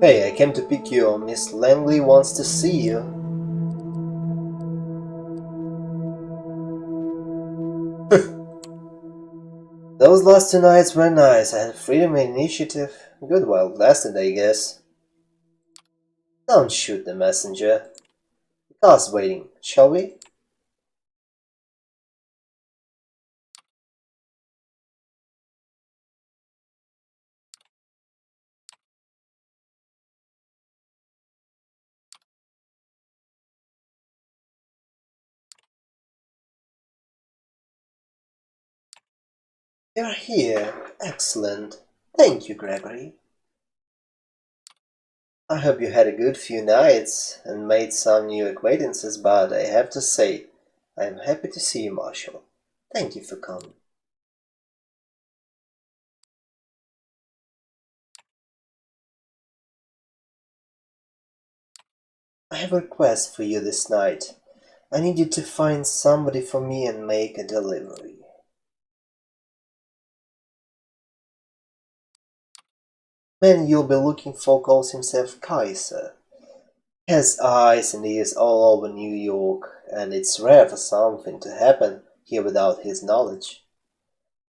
Hey, I came to pick you up. Miss Langley wants to see you. Those last 2 nights were nice. I had freedom and initiative. Good while it lasted, I guess. Don't shoot the messenger. The car's waiting, shall we? You're here. Excellent. Thank you, Gregory. I hope you had a good few nights and made some new acquaintances, but I have to say, I am happy to see you, Marshall. Thank you for coming. I have a request for you this night. I need you to find somebody for me and make a delivery. Man you'll be looking for calls himself Kaiser. Has eyes and ears all over New York, and it's rare for something to happen here without his knowledge.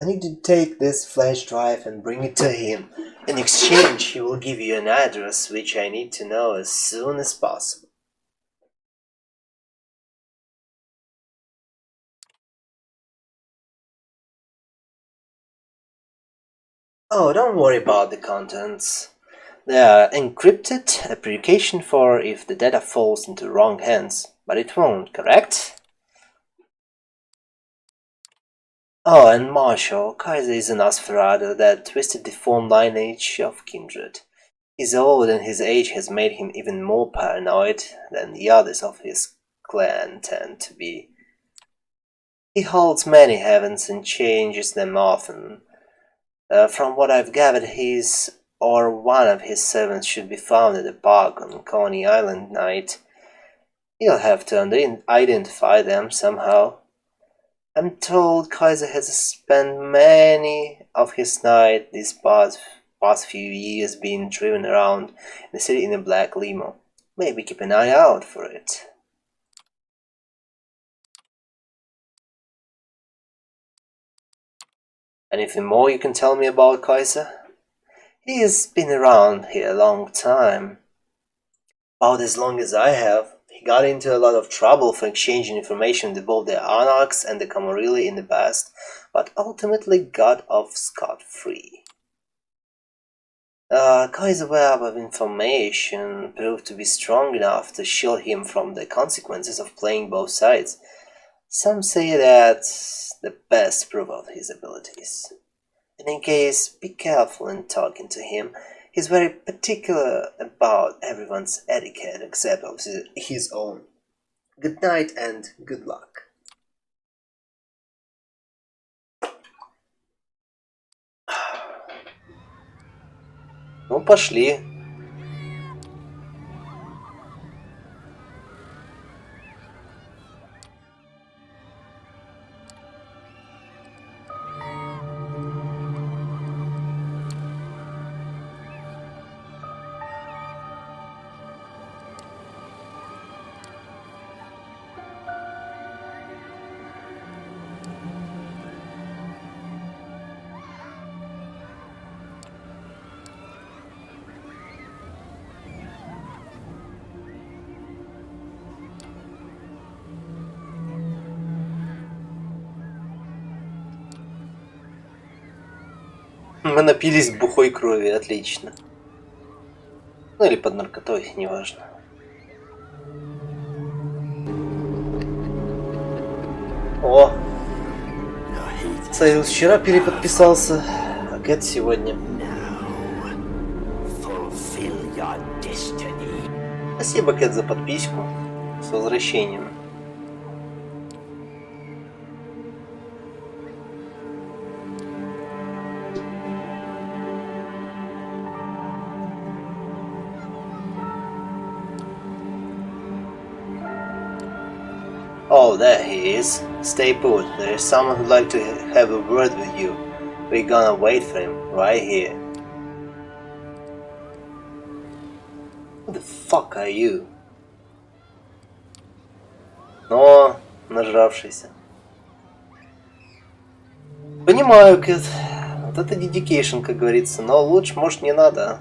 I need to take this flash drive and bring it to him. In exchange, he will give you an address which I need to know as soon as possible. Oh, don't worry about the contents. They are encrypted, a precaution for if the data falls into wrong hands, but it won't, correct? Oh, and Marshall, Kaiser is an Nosferatu, that twisted deformed lineage of kindred. He's old and his age has made him even more paranoid than the others of his clan tend to be. He holds many heavens and changes them often. From what I've gathered, his or one of his servants should be found at the park on Coney Island night. You'll have to identify them somehow. I'm told Kaiser has spent many of his nights these past few years being driven around the city in a black limo. Maybe keep an eye out for it. Anything more you can tell me about Kaiser? He has been around here a long time. About as long as I have. He got into a lot of trouble for exchanging information with both the Anarchs and the Camarilla in the past, but ultimately got off scot-free. Kaiser's web of information proved to be strong enough to shield him from the consequences of playing both sides. Some say that's the best proof of his abilities. In any case, be careful in talking to him. He's very particular about everyone's etiquette except of his own. Good night and good luck. Ну, пошли. Мы напились бухой крови, отлично. Ну или под наркотой, неважно. О! Союз вчера переподписался, а Кэт сегодня. Спасибо, Кэт, за подписку. С возвращением. Oh, there he is. Stay put. There is someone who'd like to have a word with you. We're gonna wait for him, right here. fuck are you? Но нажравшийся. Понимаю, Кэт. Вот это dedication, как говорится, но лучше, может, не надо.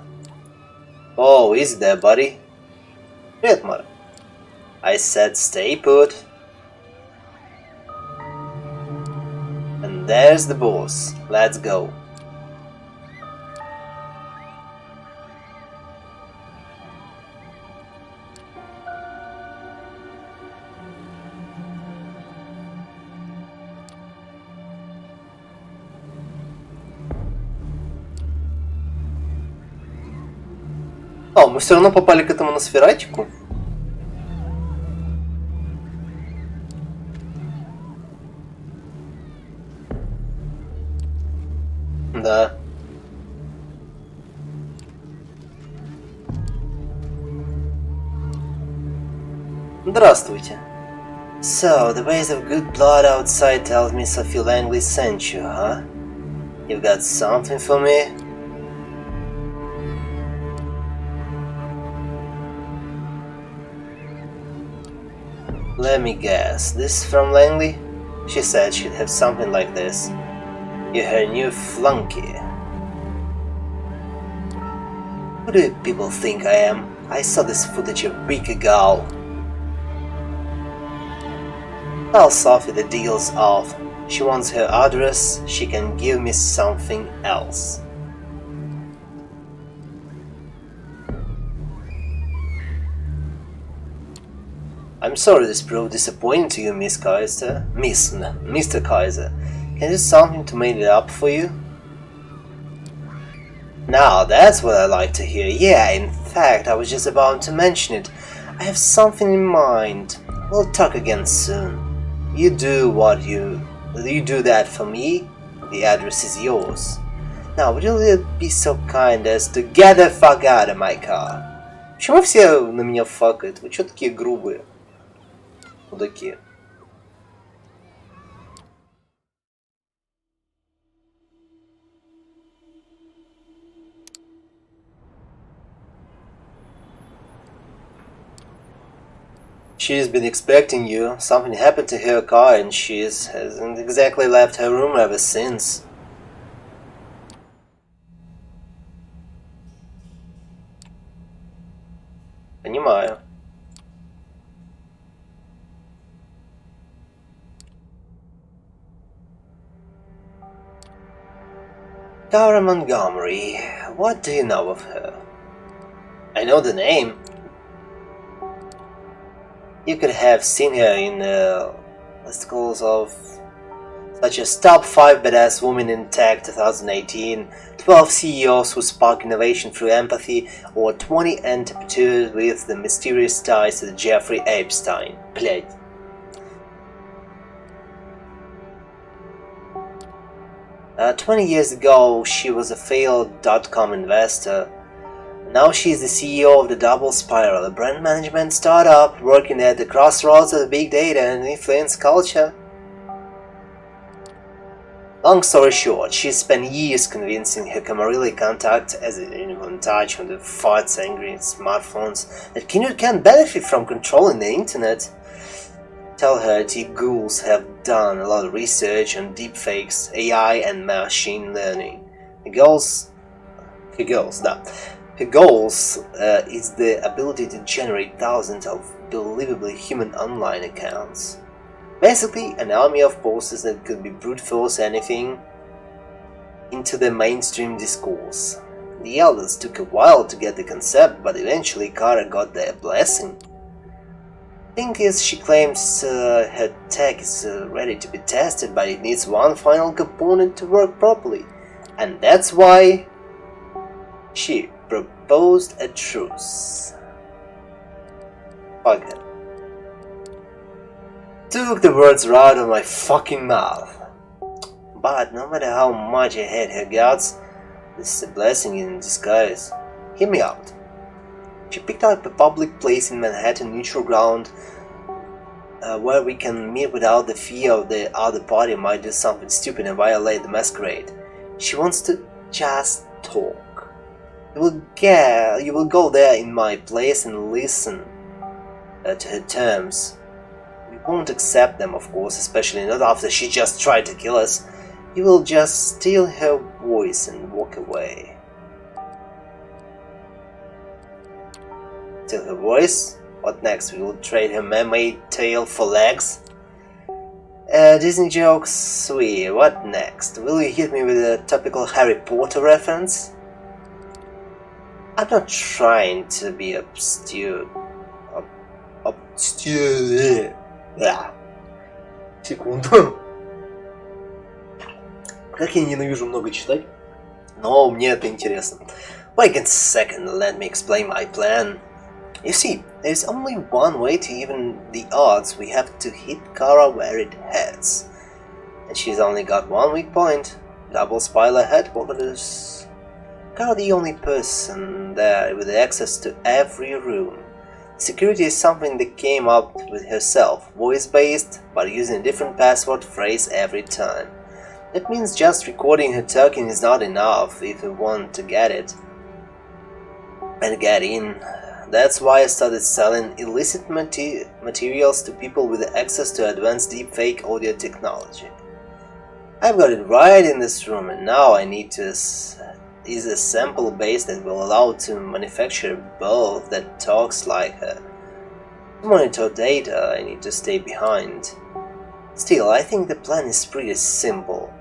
Oh, easy there, buddy. Привет, Мар. I said stay put. And there's the boss. Let's go. О, мы все равно попали к этому Носфератику. Да. Здравствуйте. So, the ways of good blood outside tells me Sophie Langley sent you, huh? You've got something for me? Let me guess, this from Langley? She said she'd have something like this. You're her new flunky. Who do people think I am? I saw this footage a week ago. Tell Sophie the deal's off. She wants her address, she can give me something else. I'm sorry this proved disappointing to you, Miss Kaiser. Mr. Kaiser. Can I do something to make it up for you? Now, that's what I like to hear. Yeah, in fact, I was just about to mention it. I have something in mind. We'll talk again soon. You do that for me? The address is yours. Now, would you be so kind as to get the fuck out of my car? Почему все на меня факают? Вы чё такие грубые? Мудаки. She's been expecting you. Something happened to her car and she hasn't exactly left her room ever since. Понимаю. Tara Montgomery. What do you know of her? I know the name. You could have seen her in listicles of such as Top 5 Badass Women in Tech 2018, 12 CEOs who spark innovation through empathy, or 20 entrepreneurs with the mysterious ties to Jeffrey Epstein. Блять. 20 years ago, she was a failed dot-com investor. Now she is the CEO of the Double Spiral, a brand management startup working at the crossroads of big data and influence culture. Long story short, she spent years convincing her Camarillo contacts, as anyone touch on the farts angry smartphones, that can benefit from controlling the internet. Tell her the ghouls have done a lot of research on deepfakes, AI and machine learning. Her goals is the ability to generate thousands of believably human online accounts. Basically, an army of posters that could be brute force anything into the mainstream discourse. The elders took a while to get the concept, but eventually Kara got their blessing. Thing is, she claims her tech is ready to be tested, but it needs one final component to work properly, and that's why she proposed a truce. Fuck it. Took the words right out of my fucking mouth. But no matter how much I hate her guts, this is a blessing in disguise. Hear me out. She picked out a public place in Manhattan, neutral ground, where we can meet without the fear of the other party might do something stupid and violate the Masquerade. She wants to just talk. You will go there in my place and listen to her terms. We won't accept them, of course, especially not after she just tried to kill us. You will just steal her voice and walk away. Steal her voice? What next? We will trade her mermaid tail for legs? Disney jokes, sweet. What next? Will you hit me with a topical Harry Potter reference? I'm not trying to be obtuse. Секунду. Как я ненавижу много читать, но мне это интересно. Wait a second, let me explain my plan. You see, there's only one way to even the odds. We have to hit Kara where it hurts. And she's only got one weak point. Double spoiler headquarters. Kara the only person there with access to every room. Security is something that came up with herself, voice-based, but using a different password phrase every time. That means just recording her talking is not enough if you want to get it and get in. That's why I started selling illicit materials to people with access to advanced deepfake audio technology. I've got it right in this room, and now I need to is a sample base that will allow to manufacture both that talks like her. To monitor data, I need to stay behind. Still, I think the plan is pretty simple.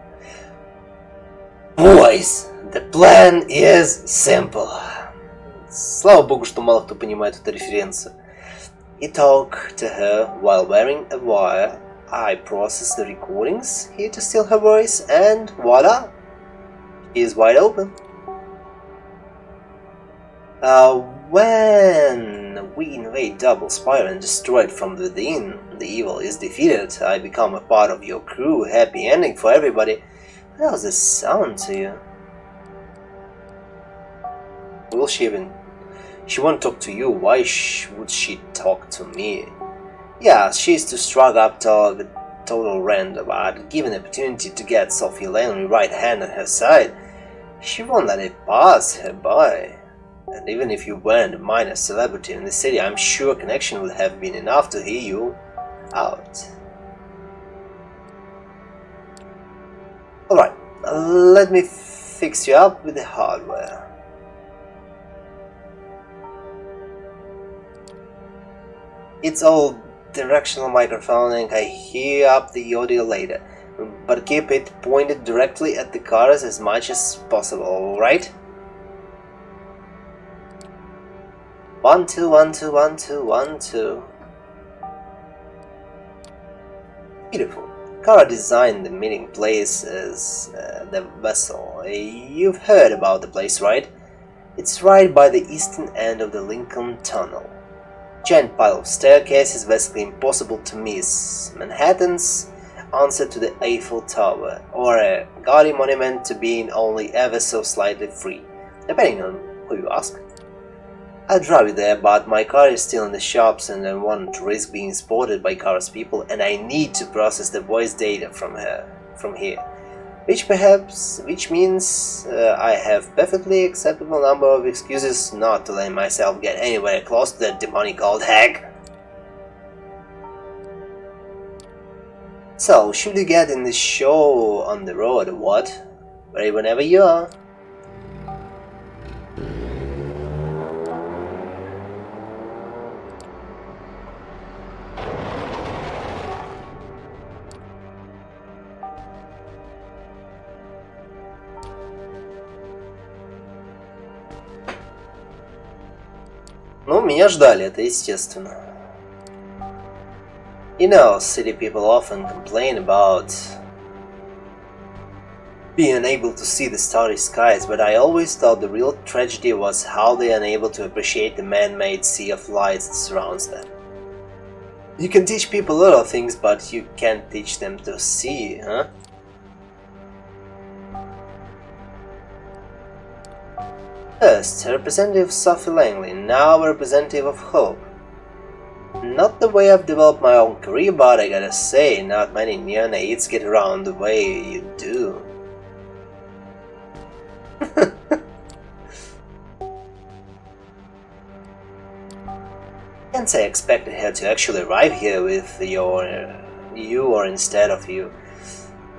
Boys, the plan is simple. Слава богу, что мало кто понимает эту референцию. You talk to her while wearing a wire. I process the recordings here to steal her voice, and voila, she is wide open. When we invade Double Spire and destroy it from within, the evil is defeated. I become a part of your crew. Happy ending for everybody. How does this sound to you? Will she even? She won't talk to you. Why would she talk to me? Yeah, she's too strung up to total random, but given the opportunity to get Sophie Langley right hand on her side, she won't let it pass her by. And even if you weren't a minor celebrity in the city, I'm sure connection would have been enough to hear you out. Alright, let me fix you up with the hardware. It's all directional microphoning. I hear up the audio later, but keep it pointed directly at the cars as much as possible, alright? 1 2 1 2 1 2 1 2. Beautiful. Kara designed the meeting place as the vessel. You've heard about the place, right? It's right by the eastern end of the Lincoln Tunnel. Giant pile of staircases, basically impossible to miss. Manhattan's answer to the Eiffel Tower, or a gaudy monument to being only ever so slightly free, depending on who you ask. I'll drive you there, but my car is still in the shops and I won't risk being spotted by Kara's people, and I need to process the voice data from here. Which means I have perfectly acceptable number of excuses not to let myself get anywhere close to that demonic old hag. So, should we get in the show on the road or what? Ready whenever you are. Ну, меня ждали, это естественно. You know, city people often complain about being unable to see the starry skies, but I always thought the real tragedy was how they are unable to appreciate the man-made sea of lights that surrounds them. You can teach people a lot of things, but you can't teach them to see, huh? First, representative Sophie Langley, now a representative of hope. Not the way I've developed my own career, but I gotta say, not many neonates get around the way you do. Can't say I expected her to actually arrive here with you or instead of you.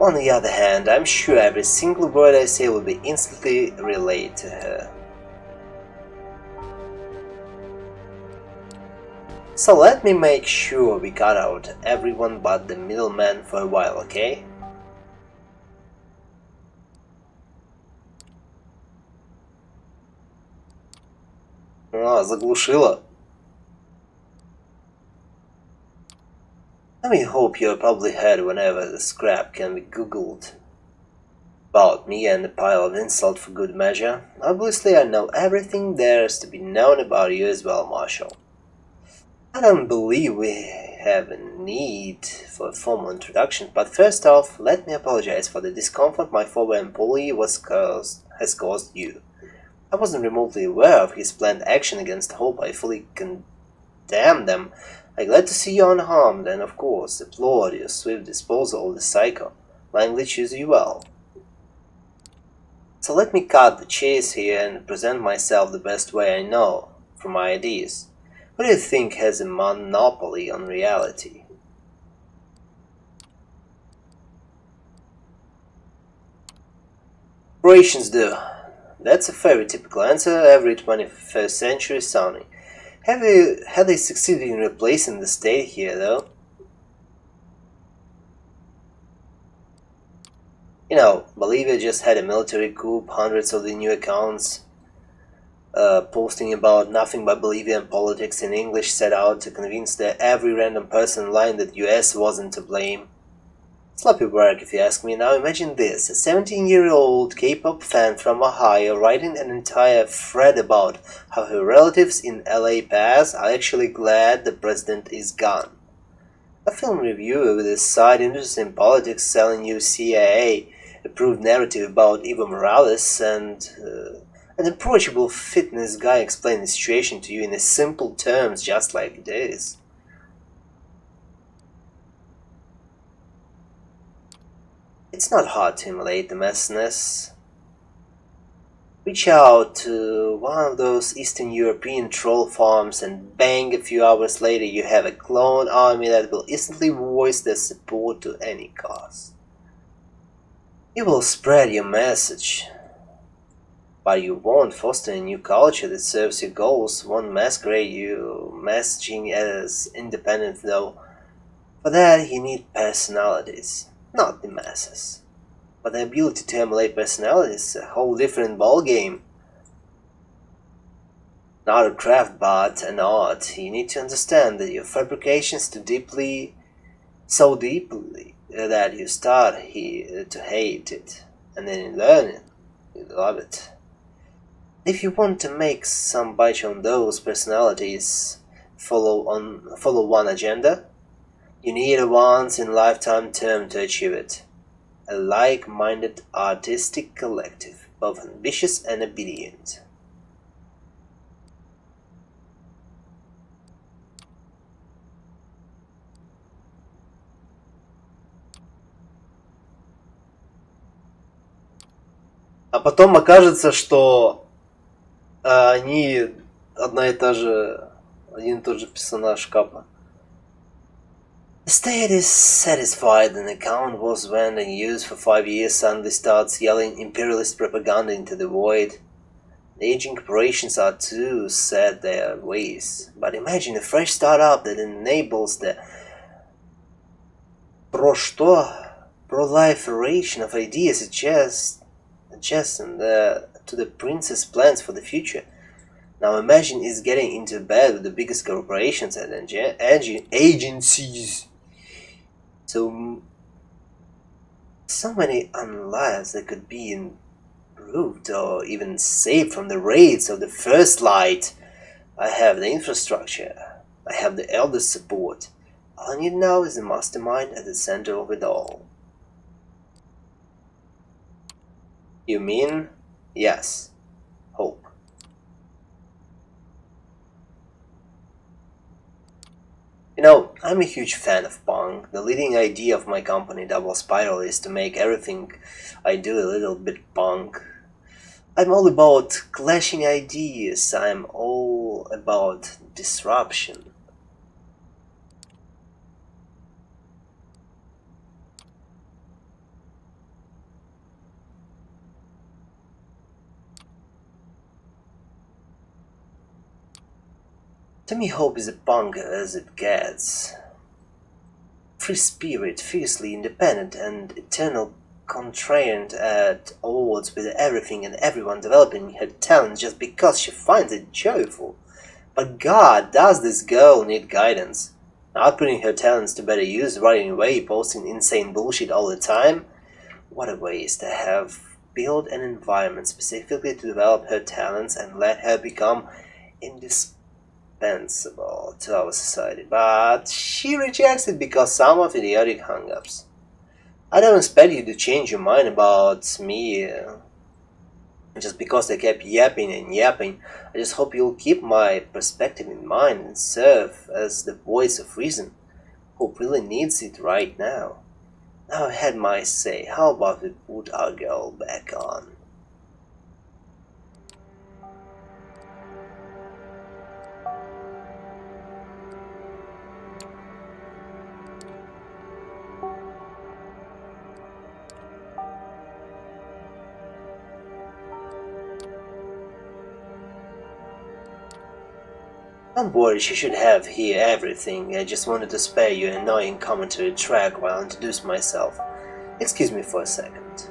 On the other hand, I'm sure every single word I say will be instantly relayed to her. So let me make sure we cut out everyone but the middleman for a while, okay? Заглушила. I hope you probably heard whenever the scrap can be googled about me and a pile of insult for good measure. Obviously I know everything there is to be known about you as well, Marshall. I don't believe we have a need for a formal introduction, but first off, let me apologize for the discomfort my former employee has caused you. I wasn't remotely aware of his planned action against Hope. I fully condemn them. I'm glad to see you unharmed, and of course, applaud your swift disposal of the psycho. Langley choose you well. So let me cut the chase here and present myself the best way I know, from my ideas. Who do you think has a monopoly on reality? Corporations do. That's a very typical answer every 21st century sounding. Have they succeeded in replacing the state here, though? You know, Bolivia just had a military coup, hundreds of the new accounts posting about nothing but Bolivian politics in English set out to convince every random person in line that US wasn't to blame. Sloppy work, if you ask me. Now imagine this, a 17-year-old K-pop fan from Ohio writing an entire thread about how her relatives in LA Pass are actually glad the president is gone. A film reviewer with a side interest in politics selling you CIA-approved narrative about Evo Morales, and an approachable fitness guy explain the situation to you in simple terms just like it is. It's not hard to emulate the messiness. Reach out to one of those Eastern European troll farms and bang, a few hours later you have a clone army that will instantly voice their support to any cause. You will spread your message, but you won't foster a new culture that serves your goals, won't masquerade you messaging as independent though. For that you need personalities, not the masses. But the ability to emulate personalities is a whole different ballgame. Not a craft but an art. You need to understand that your fabrications so deeply that you start to hate it, and then you learn it, you love it. If you want to make some bite on those personalities follow one agenda, you need a once-in-a-lifetime term to achieve it. A like-minded artistic collective, both ambitious and obedient. А потом окажется, что они один и тот же персонаж Капа. The state is satisfied an account was when and used for 5 years suddenly starts yelling imperialist propaganda into the void. The aging corporations are too set their ways. But imagine a fresh startup that enables the proliferation of ideas adjacent to the prince's plans for the future. Now imagine it's getting into bed with the biggest corporations and agencies. So many unlives that could be improved or even saved from the raids of the First Light. I have the infrastructure. I have the elders' support. All I need now is a mastermind at the center of it all. You mean? Yes. Hope. You know, I'm a huge fan of punk. The leading idea of my company, Double Spiral, is to make everything I do a little bit punk. I'm all about clashing ideas. I'm all about disruption. To me, hope is a punk as it gets. Free spirit, fiercely independent and eternal contrariant at odds with everything and everyone, developing her talent just because she finds it joyful. But God, does this girl need guidance? Not putting her talents to better use, running away, posting insane bullshit all the time? What a waste to have built an environment specifically to develop her talents and let her become indispensable to our society. But she rejects it because some of idiotic hang-ups. I don't expect you to change your mind about me just because I kept yapping and yapping. I just hope you'll keep my perspective in mind and serve as the voice of reason. Hope really needs it right now. Now I've had my say, how about we put our girl back on? Don't worry, she should have here everything. I just wanted to spare you an annoying commentary track while I introduce myself. Excuse me for a second.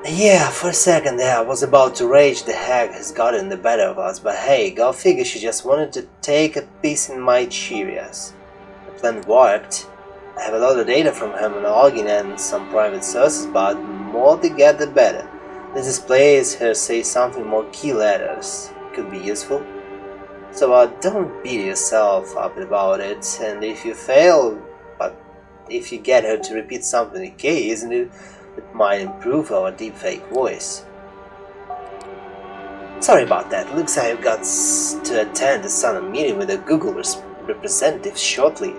Yeah, for a second there I was about to rage the hag has gotten the better of us, but hey, go figure, she just wanted to take a piece in my Cheerios. The plan worked. I have a lot of data from her login and some private sources, but more they get the better. This displays her say something more key letters. Could be useful. So don't beat yourself up about it, and if you fail, but if you get her to repeat something okay, isn't it? It might improve our deepfake voice. Sorry about that, looks like I've got to attend a Summit meeting with a Google representative shortly.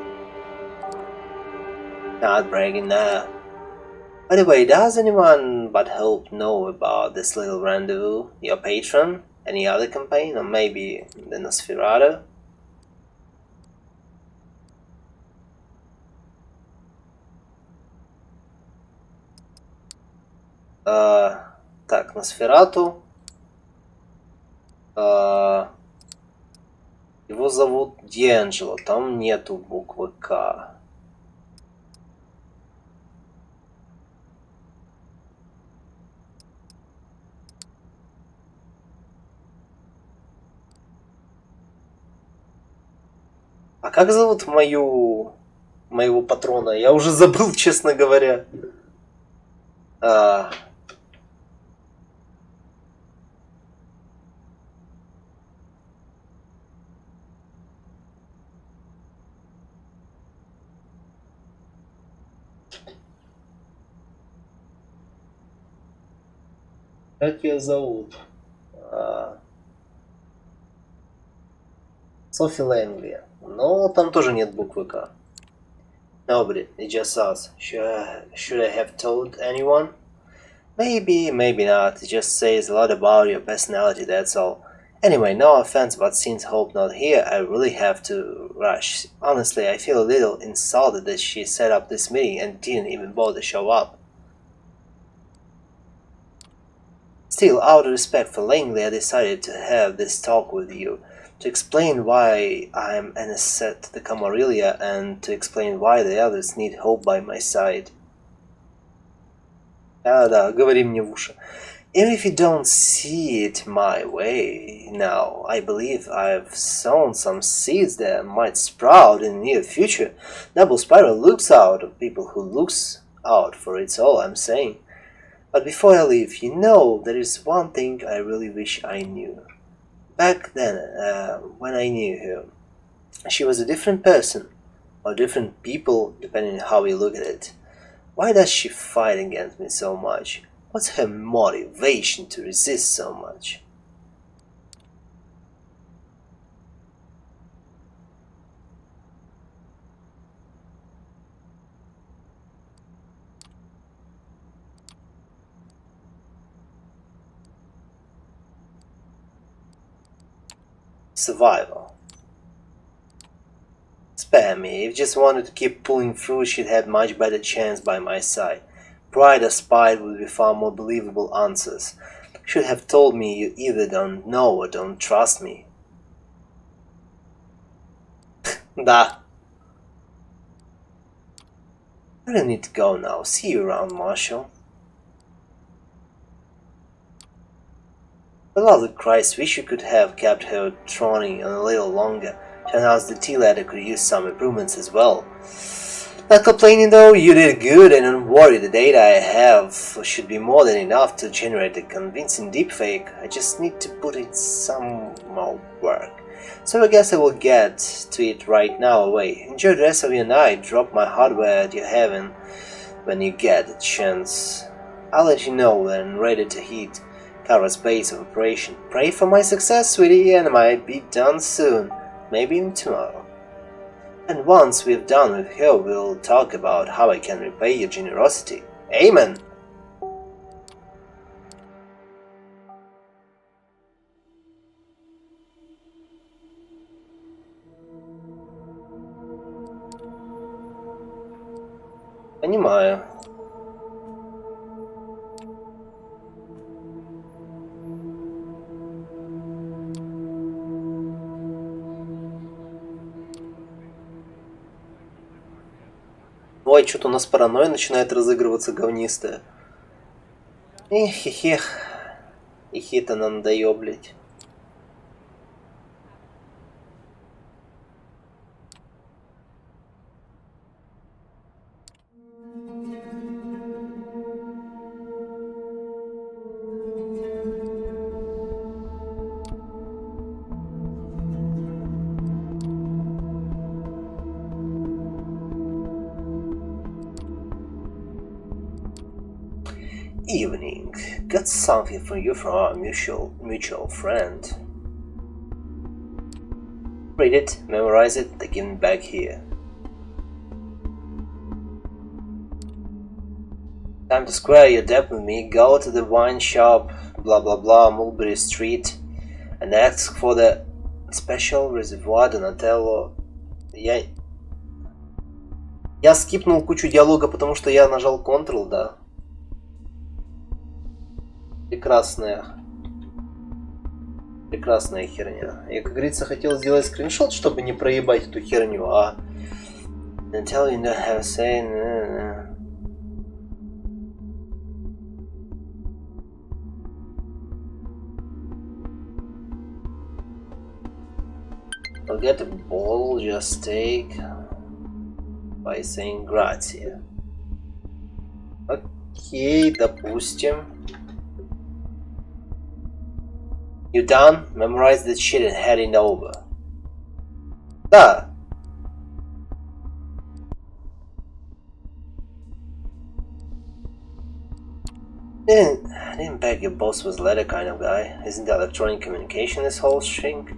Not bragging now. By the way, does anyone but Hope know about this little rendezvous? Your patron? Any other campaign? Or maybe the Nosferatu? Так, Носферату. Его зовут Дианджело, там нету буквы К. А как зовут моего патрона? Я уже забыл, честно говоря. Как ее зовут? Софи Лэнгли. Но там тоже нет буквы К. Nobody, it's just us. Should I have told anyone? Maybe, maybe not. It just says a lot about your personality, that's all. Anyway, no offense, but since Hope not here, I really have to rush. Honestly, I feel a little insulted that she set up this meeting and didn't even bother to show up. Still, out of respect for Langley, I decided to have this talk with you, to explain why I'm an asset to the Camarilla and to explain why the others need Hope by my side. Да, говори мне в уши. Even if you don't see it my way now, I believe I've sown some seeds that might sprout in the near future. Double Spiral looks out of people who looks out for it's all I'm saying. But before I leave, you know, there is one thing I really wish I knew. Back then, when I knew her, she was a different person, or different people, depending on how you look at it. Why does she fight against me so much? What's her motivation to resist so much? Survival. Spare me. If just wanted to keep pulling through, she'd have much better chance by my side. Pride or spite would be far more believable answers. Should have told me you either don't know or don't trust me. Да. I don't need to go now. See you around, Marshall. For the love of Christ, wish you could have kept her troning a little longer. Turns out the tea ladder could use some improvements as well. Not complaining though, you did good, and don't worry, the data I have should be more than enough to generate a convincing deepfake. I just need to put in some more work. So I guess I will get to it right now away. Enjoy the rest of your night, drop my hardware at your heaven when you get a chance. I'll let you know when ready to hit Kara's base of operation. Pray for my success, sweetie, and I might be done soon. Maybe even tomorrow. And once we're done with her, we'll talk about how I can repay your generosity. Amen! Понимаю. Ой, что-то у нас паранойя начинает разыгрываться говнистая. Эх, Ихи-то нам надоё, блядь. Evening. Got something for you from our mutual friend. Read it, memorize it, then give it back here. Time to square your debt with me. Go to the wine shop, blah blah blah, Mulberry Street, and ask for the special reservoir Donatello. Я скипнул кучу диалога, потому что я нажал Ctrl, да. Прекрасная херня. Я, как говорится, хотел сделать скриншот, чтобы не проебать эту херню, а... Until you don't have a say... Forget a ball, just take... by saying grazie. Окей, допустим. You done? Memorize that shit and heading over. Да. Didn't bet your boss was letter kind of guy. Isn't the electronic communication this whole shrink?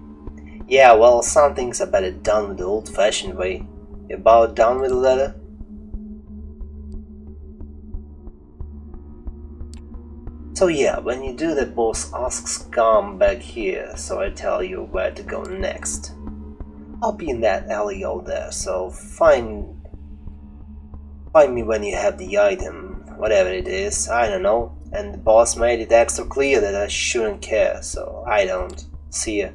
Yeah, well, some things are better done with the old-fashioned way. You about done with the letter? So yeah, when you do, the boss asks come back here, so I tell you where to go next. I'll be in that alley out there, so find me when you have the item, whatever it is, I don't know. And the boss made it extra clear that I shouldn't care, so I don't. See ya.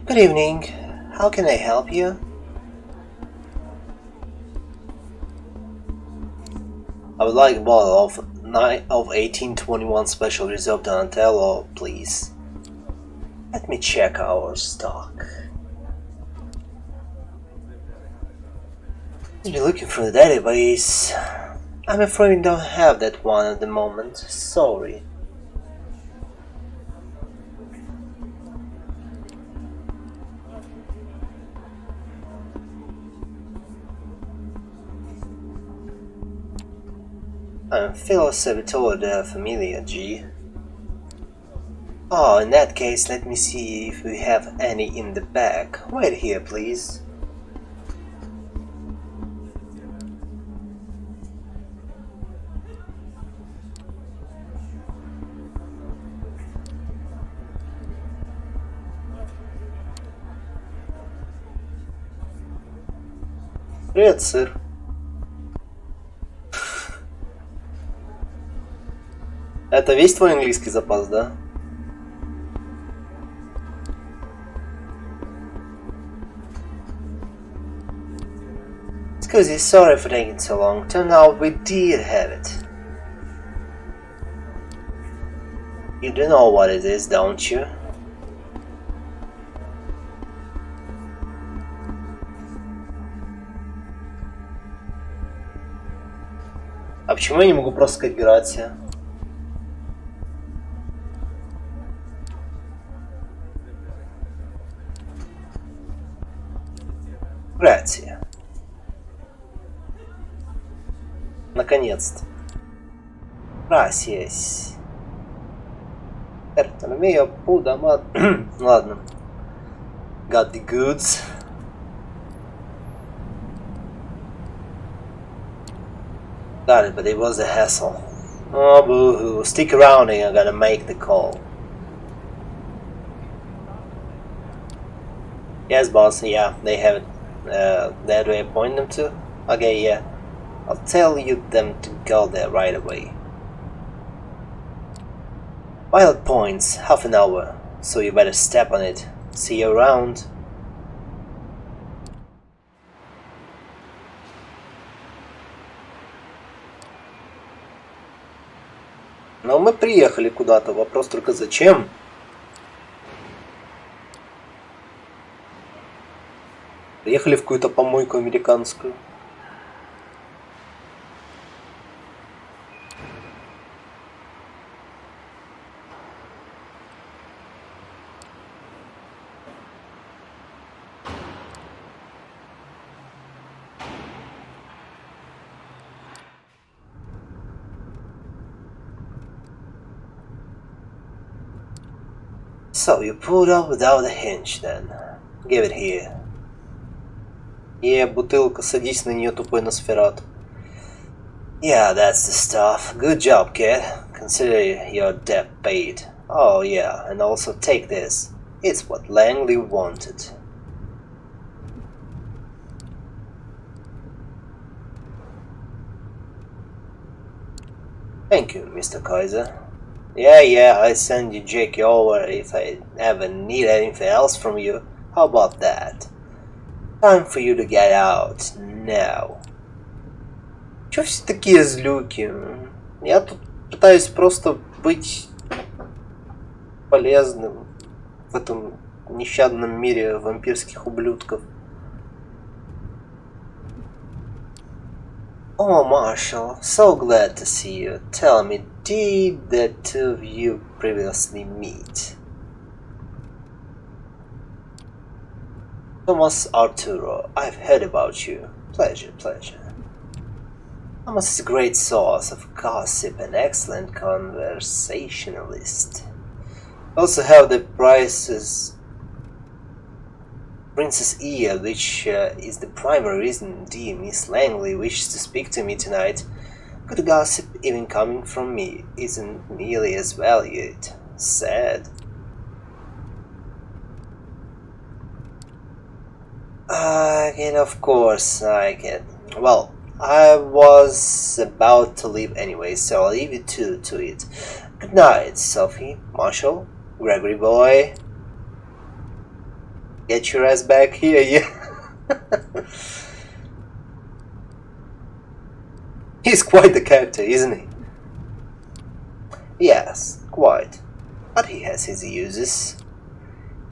Good evening. How can I help you? I would like a bottle of 1821 Special Reserve Donatello, please. Let me check our stock. I'll be looking through the database. I'm afraid we don't have that one at the moment. Sorry. I'm Phil Servitore de Familia, G. Oh, in that case, let me see if we have any in the back. Wait here, please. Привет, сыр. Это весь твой английский запас, да? Excuse, sorry for taking so long. Turned out we did have it. You do know what it is, don't you? А почему я не могу просто сказать грация? Грация. Наконец-то. Gracias. Ertonomia, Pudama. Ладно. Got the goods. Got it, but it was a hassle. Oh, boo-hoo. Stick around and I'm gonna make the call. Yes, boss, yeah, they have it. Where do I point them to? Okay, yeah. I'll tell you them to go there right away. Pilot points, half an hour, so you better step on it. See you around. Но мы приехали куда-то, вопрос только зачем? Приехали в какую-то помойку американскую. So you pulled up without a hinge then. Give it here. Бутылка, садись на нее, тупой Носферату. Yeah, that's the stuff. Good job, kid. Consider your debt paid. Oh yeah, and also take this. It's what Langley wanted. Thank you, Mr. Kaiser. Yeah, I send you Jake over if I ever need anything else from you. How about that? Time for you to get out now. Чё все такие злюки? Я тут пытаюсь просто быть полезным в этом нещадном мире вампирских ублюдков. Oh, Marshall, so glad to see you. Tell me, did the two of you previously meet? Thomas Arturo, I've heard about you. Pleasure. Thomas is a great source of gossip and excellent conversationalist. Also have the Princess Ear, which is the primary reason dear Miss Langley wishes to speak to me tonight. Good gossip, even coming from me, isn't nearly as valued. Sad. Of course, I can. Well, I was about to leave anyway, so I'll leave you two to it. Good night, Sophie, Marshall, Gregory boy. Get your ass back here, yeah. He's quite the character, isn't he? Yes, quite. But he has his uses.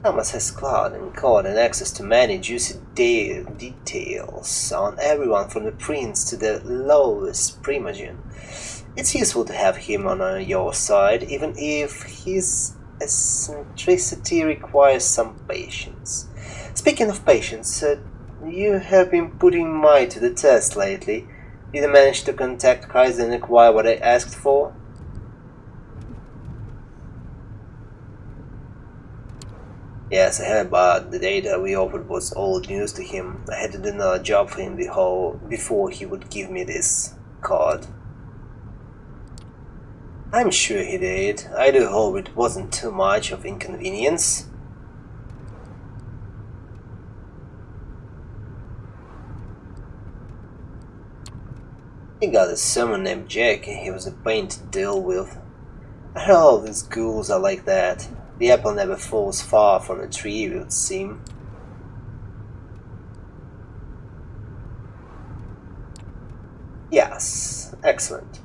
Thomas has clout and court and access to many juicy details on everyone from the prince to the lowest primogen. It's useful to have him on your side, even if his eccentricity requires some patience. Speaking of patience, you have been putting mine to the test lately. Did I manage to contact Kaiser and acquire what I asked for? Yes, I heard, but the data we offered was old news to him. I had to do another job for him before he would give me this card. I'm sure he did. I do hope it wasn't too much of inconvenience. He got a someone named Jack, and he was a pain to deal with. I heard all these ghouls are like that. The apple never falls far from the tree, it would seem. Yes, excellent.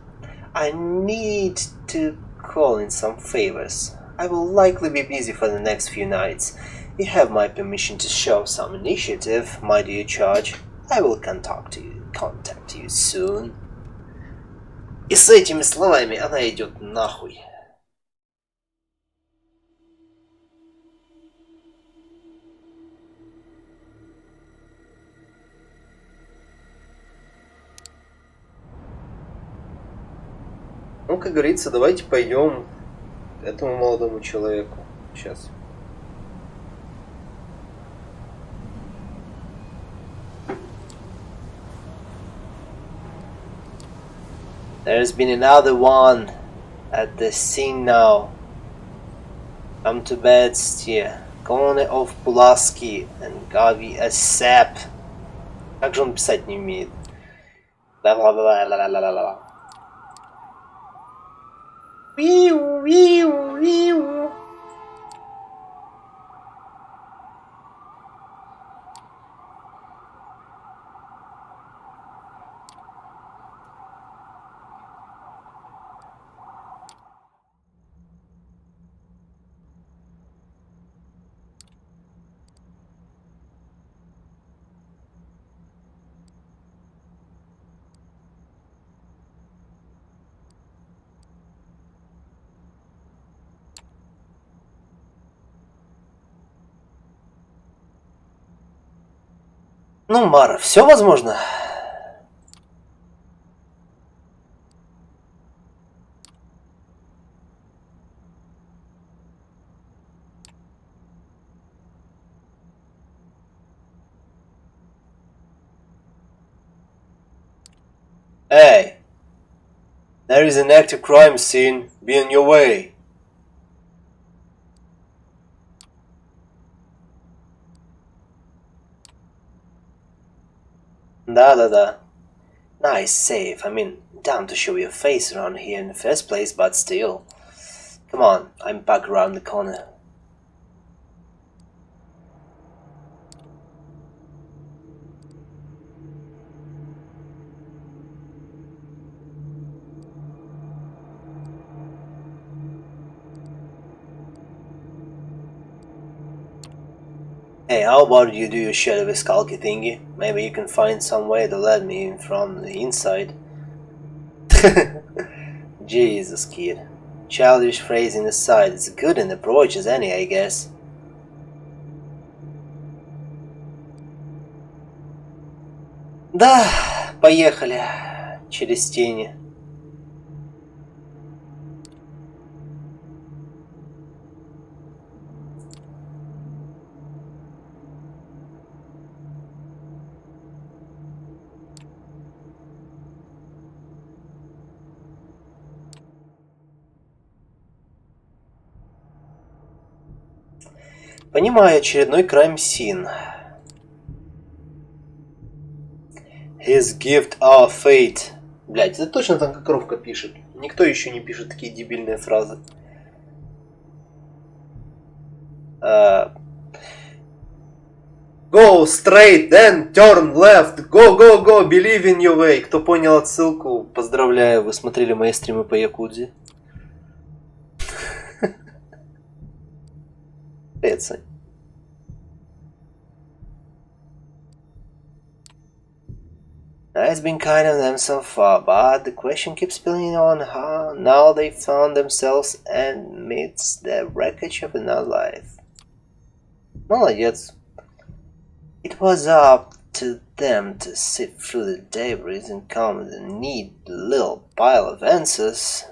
I need to call in some favors. I will likely be busy for the next few nights. You have my permission to show some initiative, my dear Charge. I will contact you soon. И с этими словами она идет нахуй. Ну, как говорится, давайте пойдем к этому молодому человеку. Сейчас. There's been another one at the scene now. Come to bed, steer. Colony of Pulaski and Gavi Asap. Как же он писать не умеет? Ла-ла-ла-ла-ла-ла-ла-ла. Виу, виу, виу. Ну, Мара, все возможно. Hey, there is an active crime scene. Be on your way. Да-да-да. Nice save. I mean, damn to show your face around here in the first place, but still. Come on, I'm back around the corner. Hey, how about you do your share of a skulky thingy? Maybe you can find some way to let me in from the inside. Jesus, kid. Childish phrasing aside, it's good in approach as any, I guess. Да, поехали. Через тени. Понимаю, очередной крайм-син. His gift our fate. Блять, это точно там как коровка пишет. Никто еще не пишет такие дебильные фразы. Go straight, then turn left. Go, go, go, believe in your way. Кто понял отсылку, поздравляю, вы смотрели мои стримы по Якудзе. Привет, Сань. It's been kind of them so far, but the question keeps spilling on how now they found themselves amidst the wreckage of another life. Молодец. It was up to them to sift through the debris and come with a neat little pile of answers.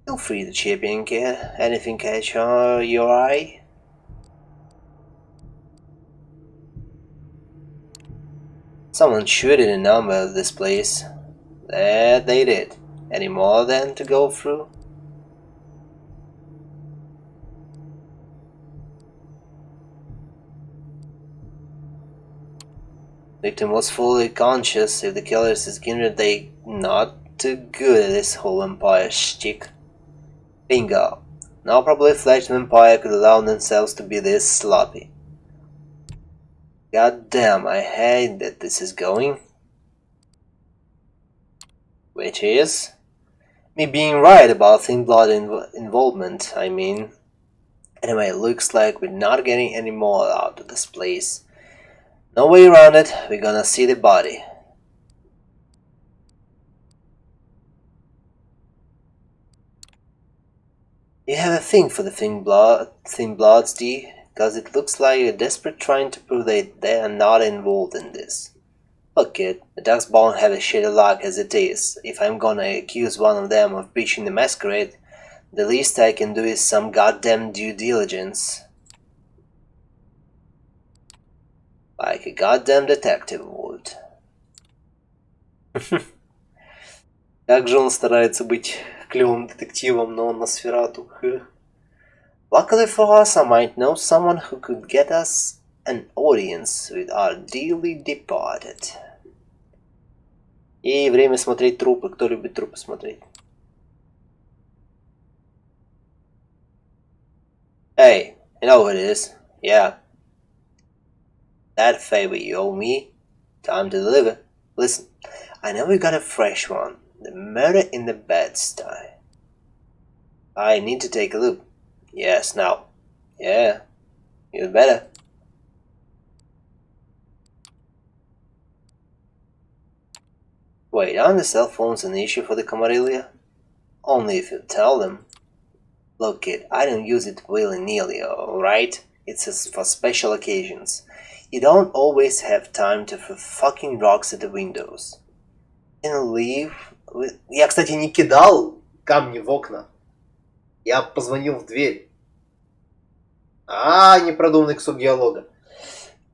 Feel free to chip in, kid. Anything catch your eye? Someone shooted a number of this place. That they did. Any more than to go through? Victim was fully conscious. If the killers is kindred, they not too good at this whole vampire shtick. Bingo. No probably fledged vampire could allow themselves to be this sloppy. God damn, I hate that this is going. Which is? Me being right about thin blood involvement, I mean. Anyway, looks like we're not getting any more out of this place. No way around it, we're gonna see the body. You have a thing for the thin bloods, D? Because it looks like you're desperate trying to prove that they are not involved in this. Look, kid, the dog's bound have a shitty luck as it is. If I'm gonna accuse one of them of breaching the Masquerade, the least I can do is some goddamn due diligence. Like a goddamn detective would. Как же он старается быть клевым детективом, но он Носферату. Luckily for us, I might know someone who could get us an audience with our dearly departed. И время смотреть трупы. Кто любит трупы смотреть? Hey, you know who it is? Yeah. That favor you owe me. Time to deliver. Listen, I know we got a fresh one. The murder in the Bed-Stuy. I need to take a look. Yes, now. Yeah, you'd better. Wait, aren't the cell phones an issue for the Camarilla? Only if you tell them. Look, kid, I don't use it willy-nilly, alright? It's just for special occasions. You don't always have time to throw fucking rocks at the windows. And leave with... Я, кстати, не кидал камни в окна. Я позвонил в дверь. Непродуманный кусок диалога.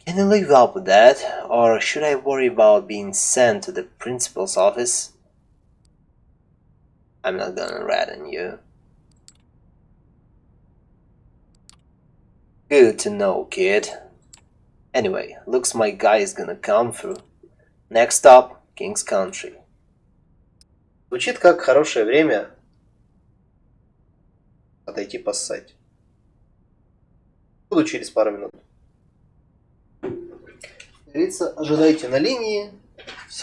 Can you live up with that? Or should I worry about being sent to the principal's office? I'm not gonna rat on you. Good to know, kid. Anyway, looks my guy is gonna come through. Next stop, King's Country. Звучит как хорошее время отойти поссать. Буду через пару минут. Как говорится, ожидайте на линии. Все